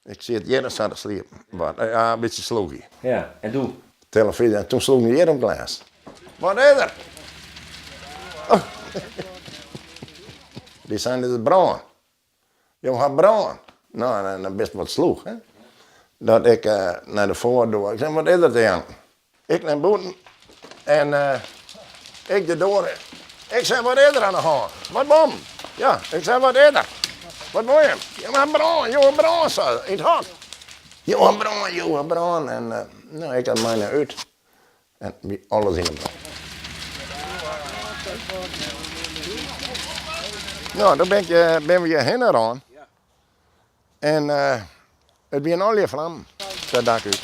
Ik zit hier en zat te sliepen. Ja, een beetje sloeg hij. Ja, en toen? Televisie, en toen sloeg hij hier op glas. Wat is er? Oh. Die zijn dus brand. Je gaat brand. Nou, dan best wat sloeg, hè. Dat ik naar de voordeur. Ik zei, wat is er dan? Ik naar buiten. En ik de deur. Ik zei, wat is er aan de hand? Wat bom? Ja, ik zei, wat is er? Wat wil je? Je gaat brand, je gaat brand, zei in het hart. Je gaat brand. En nou, ik had mij naar uit. En alles in de brand. Nou, dan ben we hierheen aan. En het weer een olievlam. Dat dak uit.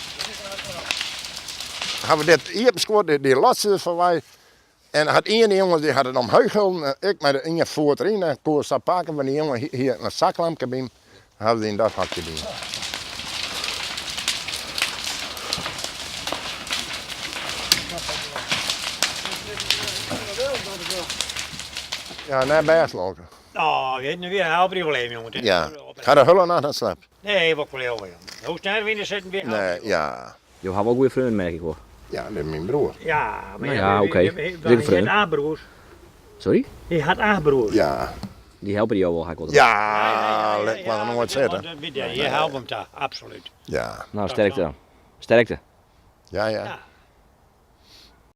Hebben we dit hier bescoord, die laatste van wij. En had een jongen die had het omhoog gehouden. Ik met een voet erin. En koos dat pakken van die jongen hier een zaklampje bij hem. Hadden we in dat hakje doen. Ja, naar bijgeslagen. Oh, weet je, weer een heel probleem, jongen. Ja, ga de hullen naar dan slap. Nee, wat wel, jongen. Hoe snel weer zitten weer? Nee, ja. Je hebt ook goede vrienden, merk ik hoor. Ja, dat is mijn broer. Ja, maar Nou ja, oké. Je had aanbroers. Sorry? Je had aanbroers. Ja. Die helpen jou wel, ga ik wel. Ja, ik mag er nooit zitten. Je helpt hem daar, absoluut. Ja. Nou, sterkte dan. Sterkte. Ja, ja. Ja.